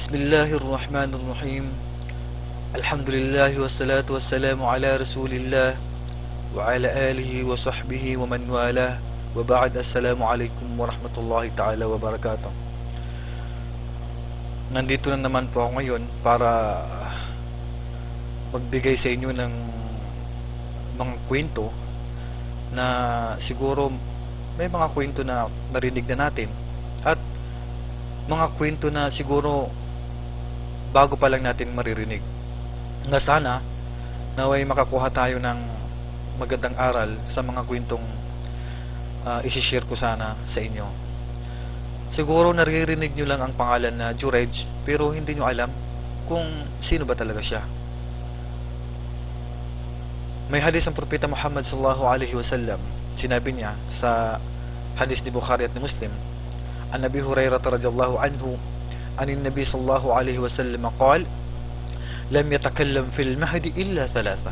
Bismillahirrahmanirrahim. Alhamdulillah wassalatu wassalamu ala Rasulillah wa ala alihi wa sahbihi wa man walah. Wa ba'd, assalamu alaikum warahmatullahi ta'ala wabarakatuh. Nandito na naman po ako ngayon para magbigay sa inyo ng mga kwento na siguro may mga kwento na narinig na natin at mga kwento na siguro bago pa lang natin maririnig, na sana naway makakuha tayo ng magandang aral sa mga kwentong isishare ko sana sa inyo. Siguro naririnig nyo lang ang pangalan na Jurej, pero hindi nyo alam kung sino ba talaga siya. May hadis ang Propeta Muhammad sallallahu alaihi wasallam. Sinabi niya sa hadis ni Bukhari at ni Muslim, an Abi Hurairah radhiyallahu anhu an Nabi sallallahu alaihi wasallam qala lam yatakallam fil mahdi illa thalatha.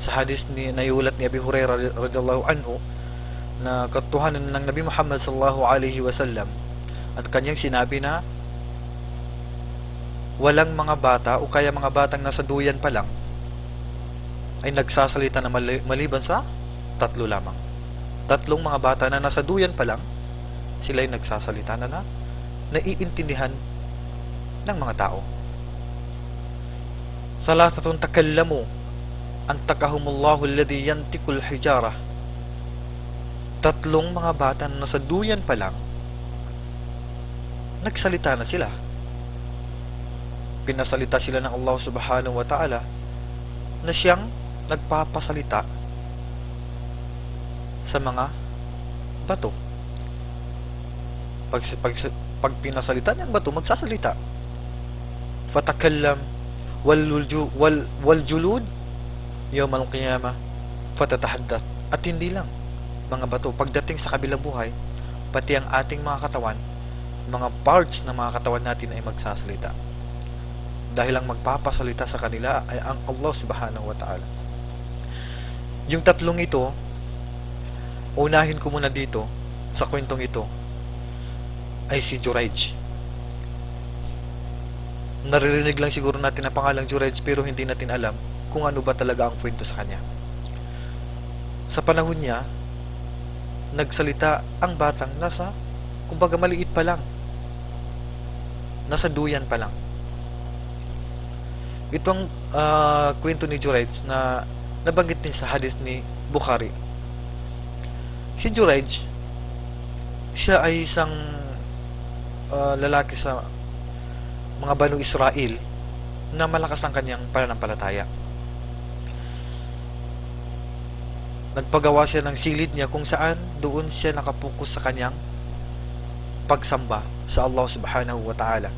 Sa hadis ni nayulat ni Abi Hurairah radhiyallahu anhu na katuhanan ng Nabi Muhammad sallallahu alaihi wasallam at kanyang sinabi na walang mga bata o kaya mga batang nasa duyan pa lang ay nagsasalita na maliban sa tatlo lamang. Tatlong mga bata na nasa duyan pa lang, sila ay nagsasalita na naiintindihan ng mga tao. Salasatun takallamu antakahumullahu alladhi yantikul hijarah. Tatlong mga bata na nasa duyan pa lang, nagsalita na sila. Pinasalita sila ng Allah subhanahu wa ta'ala na siyang nagpapasalita sa mga bato. Pag pinasalita niyang bato, magsasalita. Fatakallam wal julud yawm al-qiyamah fatatahaddath. At hindi lang mga bato, pagdating sa kabilang buhay, pati ang ating mga katawan, mga parts ng mga katawan natin ay magsasalita. Dahil ang magpapasalita sa kanila ay ang Allah subhanahu wa ta'ala. Yung tatlong ito, unahin ko muna dito sa kwentong ito ay si Jurej. Naririnig lang siguro natin ang pangalang Jurej, pero hindi natin alam kung ano ba talaga ang kwento sa kanya. Sa panahon niya, nagsalita ang batang nasa, kumbaga maliit pa lang, nasa duyan pa lang. Itong kwento ni Jurej na nabanggit din sa hadis ni Bukhari. Si Jurej, siya ay isang lalaki sa mga Banu Israel na malakas ang kanyang pananampalataya. Nagpagawa siya ng silid niya kung saan doon siya nakapokus sa kanyang pagsamba sa Allah subhanahu wa ta'ala.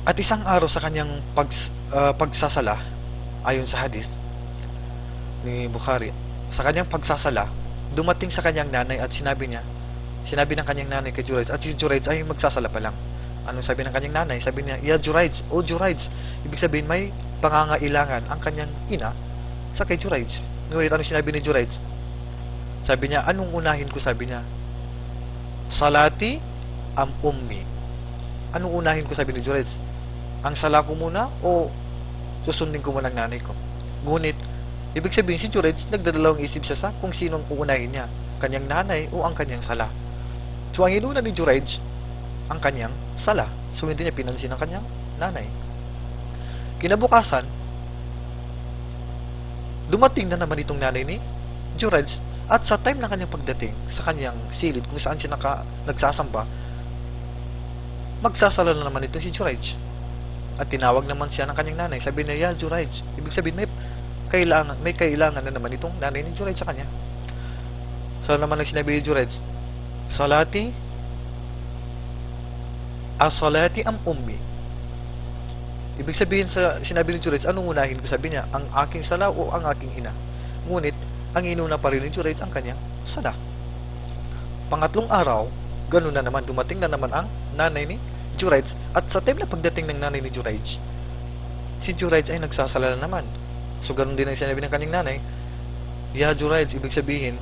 At isang araw sa kanyang pagsasala, ayon sa hadis ni Bukhari, sa kanyang pagsasala, dumating sa kanyang nanay at sinabi ng kanyang nanay kay Jurej, at si Jurej ay magsasala pa lang. Anong sabi ng kanyang nanay? Sabi niya, ya Jurej, o Jurej. Ibig sabihin, may pangangailangan ang kanyang ina sa kay Jurej. Ngunit ano sinabi ni Jurej? Sabi niya, anong unahin ko? Sabi niya, salati am ummi. Anong unahin ko? Sabi ni Jurej, ang sala ko muna o susundin ko muna ang nanay ko? Ngunit ibig sabihin, si Jurej nagdadalawang isip siya sa kung sinong uunahin niya, kanyang nanay o ang kanyang sala. So ang inuna ni Jurej ang kanyang sala, so hindi niya pinansin ang kanyang nanay. Kinabukasan, dumating na naman itong nanay ni Jurej, at sa time ng kanyang pagdating sa kanyang silid kung saan siya nagsasamba, magsasala na naman ito si Jurej. At tinawag naman siya ng kanyang nanay. Sabi niya, ya Jurej. Ibig sabihin, may kailangan na naman itong nanay ni Jurej sa kanya. So naman ang sinabi ni Jurej, salati as-salati am ummi. Ibig sabihin, sinabi ni Jurej, anong unahin ko? Sabi niya, ang aking sala o ang aking ina? Ngunit ang inuna pa rin ni Jurej ang kanyang sala. Pangatlong araw, ganun na naman, dumating na naman ang nanay ni Jurej, at sa time na pagdating ng nanay ni Jurej, si Jurej ay nagsasala na naman. So ganun din ang sinabi ng kanyang nanay, ya Jurej. Ibig sabihin,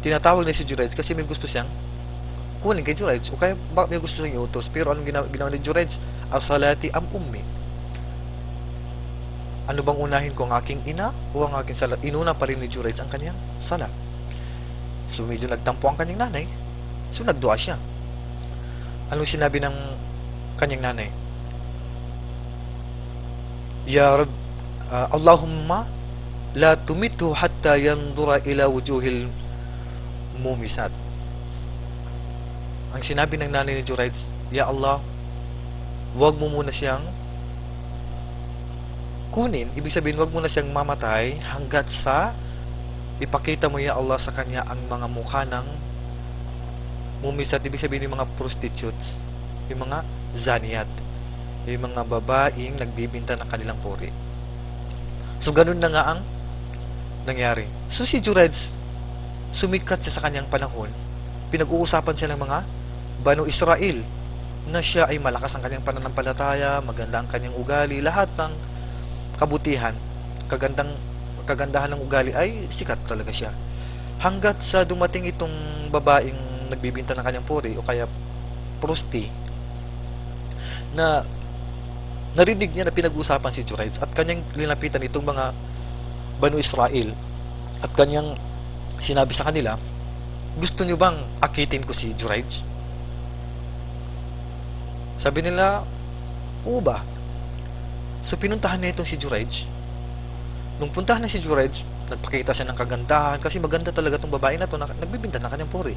tinatawag na si Jurej kasi may gusto siyang kunin kay Jurayj o kaya bakit may gusto niyang iutos. Pero anong ginawa ni Jurayj? As-salati am ummi? Ano bang unahin ko, ang aking ina o ang aking sala? Inuna pa rin ni Jurayj ang kanyang sala. So medyo nagtampo ang kanyang nanay. So nagdua siya. Anong sinabi ng kanyang nanay? Ya Rab, Allahumma la tumithu hatta yandura ila wujuhil mumisat. Ang sinabi ng nanay ni Jurayj, Ya Allah, wag mo muna siyang kunin. Ibig sabihin, wag mo na siyang mamatay hanggat sa ipakita mo, Ya Allah, sa kanya ang mga mukha ng mumisat. Ibig sabihin, yung mga prostitutes, yung mga zaniyat, yung mga babaeng nagbibinta ng kanilang puri. So, ganun na nga ang nangyari. So, si Jurayj, sumikat siya sa kanyang panahon. Pinag-uusapan siya ng mga Banu Israel na siya ay malakas ang kanyang pananampalataya, maganda ang kanyang ugali, lahat ng kabutihan, kagandahan ng ugali ay sikat talaga siya. Hanggat sa dumating itong babaeng nagbibinta ng kanyang puri o kaya prosti, na narinig niya na pinag-uusapan si Jurayj at kanyang linapitan itong mga Banu Israel at kanyang sinabi sa kanila, gusto niyo bang akitin ko si Jurayj? Sabi nila, oo ba? So pinuntahan niya itong si Jurayj. Nung puntahan na si Jurayj, nagpakita siya ng kagandahan kasi maganda talaga itong babae na ito na nagbibinta ng kanyang puri.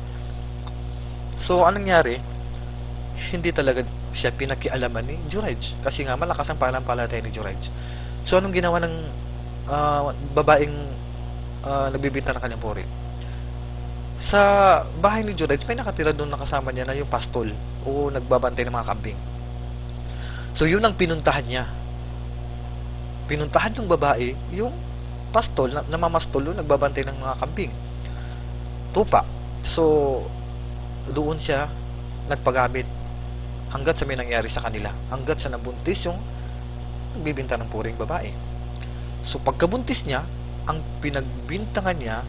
So anong nangyari? Hindi talaga siya pinakialaman ni Jurayj kasi nga malakas ang pananampalataya ni Jurayj. So anong ginawa ng babaeng nagbibinta ng kanyang puri? Sa bahay ni Jurayj, may nakatira doon na kasama niya na yung pastol o nagbabantay ng mga kambing. So yun ang pinuntahan niya. Pinuntahan ng babae yung pastol, namamastol, nagbabantay ng mga kambing. Tupa. So doon siya nagpagamit hanggat sa may nangyari sa kanila. Hanggat sa nabuntis yung nagbibinta ng puring babae. So pagkabuntis niya, ang pinagbintangan niya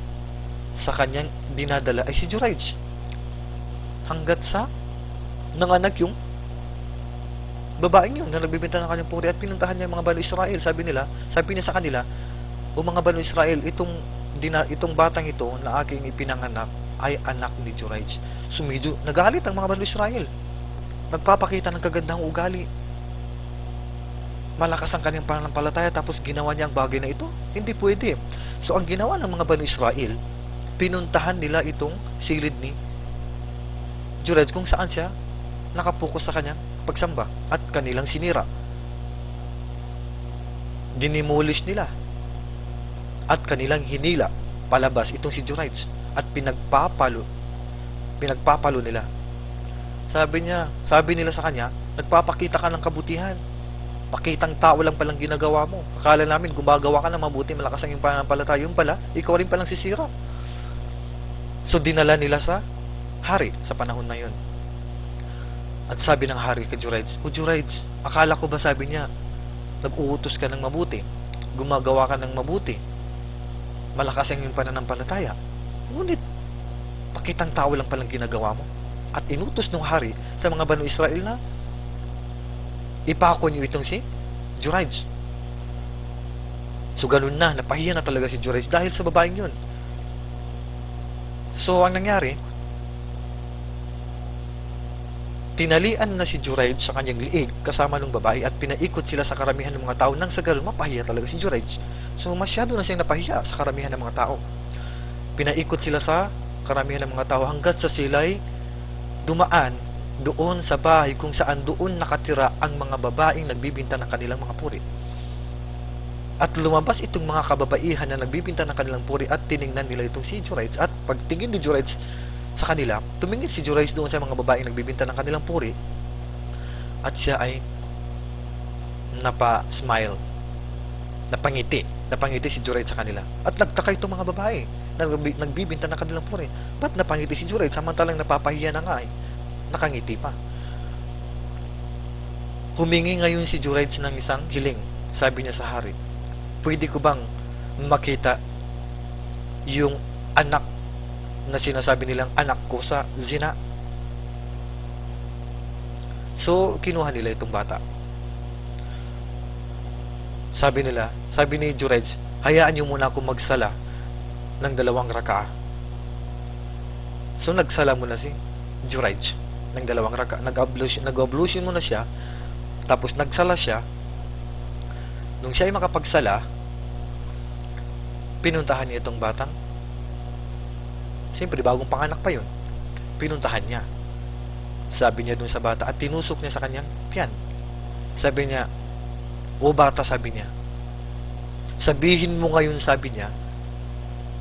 sa kanyang dinadala ay si Jurayj. Hanggat sa nanganak yung babaeng yun na nagbibinta ng kanyang puri at pinuntahan niya yung mga Banu Israel. Sabi niya sa kanila, o mga Banu Israel, itong batang ito na aking ipinanganak ay anak ni Jurayj. So medyo nagalit ang mga Banu Israel. Nagpapakita ng kagandahang ugali. Malakas ang kanyang pananampalataya tapos ginawa niya ang bagay na ito. Hindi pwede. So ang ginawa ng mga Banu Israel, pinuntahan nila itong silid ni Jurayj kung saan siya nakapokus sa kanyang pagsamba at kanilang sinira. Dinimulish nila at kanilang hinila palabas itong si Jurayj at pinagpapalo nila. Sabi nila sa kanya, nagpapakita ka ng kabutihan. Pakitang tao lang palang ginagawa mo. Akala namin gumagawa ka ng mabuti, malakas ang iyong pananampalataya. Yung pala, ikaw rin palang sisira. So dinala nila sa hari sa panahon na yun. At sabi ng hari kay Jurayj, O Jurayj, akala ko ba, sabi niya, nag-uutos ka ng mabuti, gumagawa ka ng mabuti, malakas ang iyong pananampalataya. Ngunit, pakitang tao lang palang ginagawa mo. At inutos ng hari sa mga Banu Israel na ipako niyo itong si Jurayj. So ganun na, napahiya na talaga si Jurayj dahil sa babaeng yun. So ang nangyari, tinalian na si Jurayj sa kanyang liig kasama ng babae at pinaikot sila sa karamihan ng mga tao nang sa ganun mapahiya talaga si Jurayj. So masyado na siyang napahiya sa karamihan ng mga tao. Pinaikot sila sa karamihan ng mga tao hanggat sa sila'y dumaan doon sa bahay kung saan doon nakatira ang mga babaeng nagbibinta ng kanilang mga puri. At lumabas itong mga kababaihan na nagbibinta ng kanilang puri at tiningnan nila itong si Jurayj. At pagtingin ni Jurayj sa kanila, tumingin si Jurayj doon sa mga babaeng nagbibinta ng kanilang puri at siya ay napa-smile, napangiti si Jurayj sa kanila. At nagtaka itong mga babae na nagbibinta ng kanilang puri. Ba't napangiti si Jurayj samantalang napapahiya na nga ay nakangiti pa? Humingi ngayon si Jurayj ng isang hiling. Sabi niya sa hari, pwede ko bang makita yung anak na sinasabi nilang anak ko sa zina? So, kinuha nila itong bata. Sabi ni Jurej, hayaan niyo muna ako magsala ng 2 rakaah. So, nagsala muna si Jurej ng 2 rakaah. Nag-ablution muna siya, tapos nagsala siya. Nung siya ay makapagsala, pinuntahan niya itong batang. Siyempre, bagong panganak pa yun. Pinuntahan niya. Sabi niya dun sa bata at tinusok niya sa kanyang tiyan. Sabi niya, o bata, sabi niya, sabihin mo ngayon, sabi niya,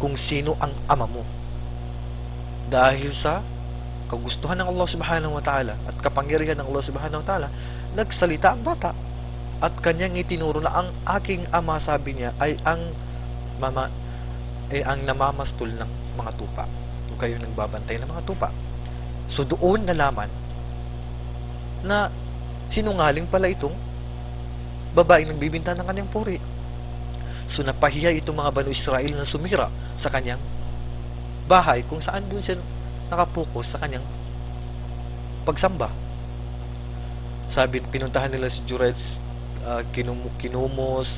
kung sino ang ama mo. Dahil sa kagustuhan ng Allah subhanahu wa ta'ala at kapangyarihan ng Allah subhanahu wa ta'ala, nagsalita ang bata. At kanyang itinuro na ang aking ama, sabi niya, ay ang namamastol ng mga tupa. O kayo nagbabantay ng mga tupa. So doon nalaman na sinungaling pala itong babaeng nagbibinta ng kanyang puri. So napahiya itong mga Banu Israel na sumira sa kanyang bahay kung saan doon siya nakapokus sa kanyang pagsamba. Sabi, pinuntahan nila si Jurej, kinumos,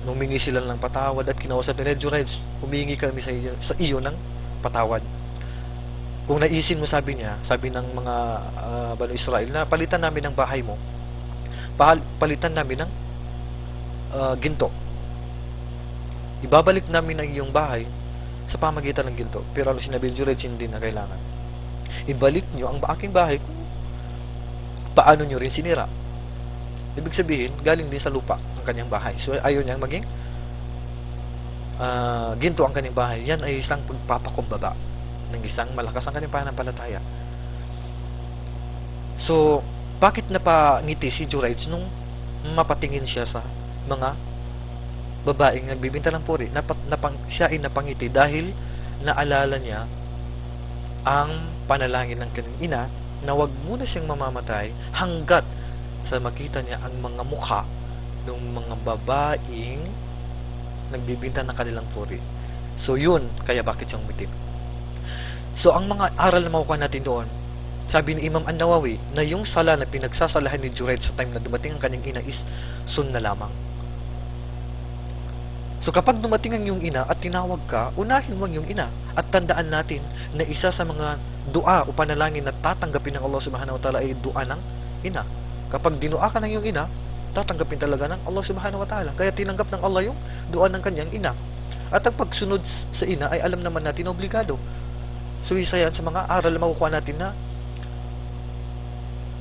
humingi sila ng patawad at kinausap nila, Jurej, humingi kami sa iyo ng patawad. Kung naisin mo, sabi niya, sabi ng mga Banu Israel, na palitan namin ng bahay mo, palitan namin ng ginto. Ibabalik namin ang iyong bahay sa pamagitan ng ginto. Pero sinabi ni Jurej, hindi na kailangan. Ibalik niyo ang aking bahay kung paano niyo rin sinira. Ibig sabihin, galing din sa lupa ang kanyang bahay. So, ayaw niyang maging ginto ang kanyang bahay. Yan ay isang pagpapakumbaba ng isang malakas ang kanyang pananampalataya. So, bakit napangiti si Jurej nung mapatingin siya sa mga babaeng nagbibinta ng puri? Siya ay napangiti dahil naalala niya ang panalangin ng kanyang ina na wag muna siyang mamamatay hanggat sa makita niya ang mga mukha ng mga babaeng nagbibinta ng kanilang puri. So yun, kaya bakit siyang umitim. So ang mga aral na makukuha natin doon, sabi ni Imam An-Nawawi na yung sala na pinagsasalahan ni Jurej sa time na dumating ang kanyang ina is sunna lamang. So kapag dumating ang iyong ina at tinawag ka, unahin mo ang iyong ina. At tandaan natin na isa sa mga dua o panalangin na tatanggapin ng Allah subhanahu wa ta'ala ay dua ng ina. Kapag dinua ka ng iyong ina, tatanggapin talaga ng Allah subhanahu wa ta'ala. Kaya tinanggap ng Allah yung dua ng kanyang ina. At ang pagsunod sa ina ay alam naman natin obligado. So isa yan sa mga aral na makukuha natin na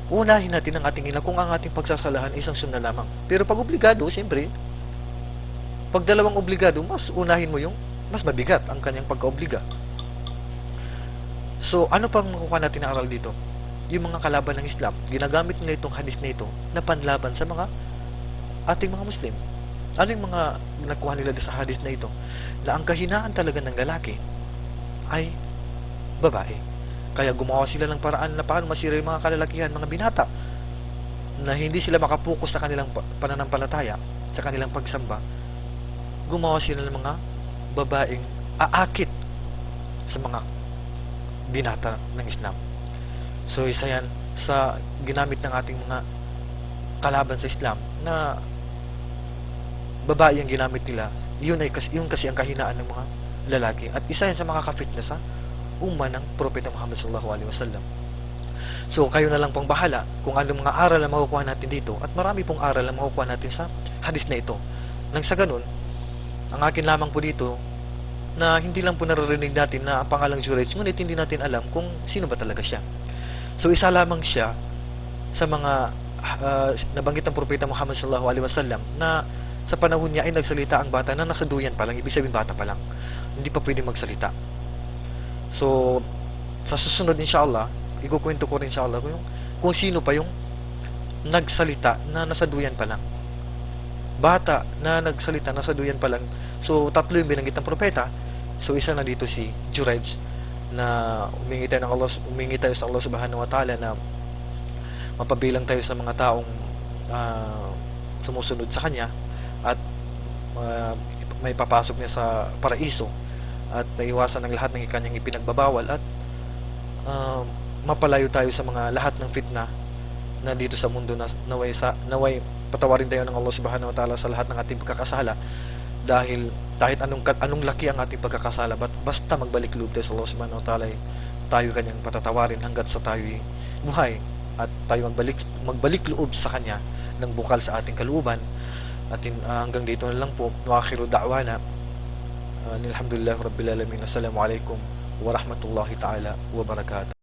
unahin natin ang ating ina kung ang ating pagsasalahan ay isang sunna lamang. Pero pag obligado, siyempre, pag dalawang obligado, mas unahin mo yung mas mabigat ang kanyang pagkaobliga. So, ano pang makukuha natin na aral dito? Yung mga kalaban ng Islam, ginagamit nila itong hadith na ito na panlaban sa mga ating mga Muslim. Ano yung mga nakuha nila sa hadith na ito? Na ang kahinaan talaga ng lalaki ay babae. Kaya gumawa sila ng paraan na paano masira yung mga kalalakihan, mga binata, na hindi sila makapokus sa kanilang pananampalataya, sa kanilang pagsamba. Gumawa sila ng mga babaeng aakit sa mga binata ng Islam. So, isa yan sa ginamit ng ating mga kalaban sa Islam na babae ang ginamit nila. Yun kasi ang kahinaan ng mga lalaki. At isa yan sa mga kafitna sa umma ng Propeta Muhammad sallallahu alaihi wasallam. So, kayo na lang pong bahala kung anong mga aral na makukuha natin dito. At marami pong aral na makukuha natin sa hadith na ito. Nang sa ganun, ang akin lamang po dito na hindi lang po naririnig natin na ang pangalang Jurej, ngunit hindi natin alam kung sino ba talaga siya. So isa lamang siya sa mga nabanggit ng Propeta Muhammad sallallahu alaihi wasallam na sa panahon niya ay nagsalita ang bata na nasa duyan pa lang, ibig sabihin bata pa lang. Hindi pa pwedeng magsalita. So sa susunod inshallah, ikukwento ko rin inshallah kung sino pa yung nagsalita na nasa duyan pa lang. Bata na nagsalita nasa duyan pa lang. So tatlo yung binanggit ng propeta. So isa na dito si Jurej na humingi tayo sa Allah subhanahu wa ta'ala na mapabilang tayo sa mga taong sumusunod sa kanya at may papasok niya sa paraiso at naiwasan ng lahat ng kanyang ipinagbabawal at mapalayo tayo sa mga lahat ng fitna na dito sa mundo na naway patawarin tayo ng Allah Subhanahu wa Ta'ala sa lahat ng ating pagkakasala, dahil kahit anong laki ang ating pagkakasala, basta magbalik loob tayo sa Allah Subhanahu wa Ta'ala, tayo kanyang patatawarin hanggat sa tayo buhay, at tayo magbalik loob sa kanya ng bukal sa ating kalooban. At hanggang dito na lang po, wa akhiru da'wana alhamdulillahi rabbil alamin. Assalamu alaikum wa rahmatullahi ta'ala wa barakatuh.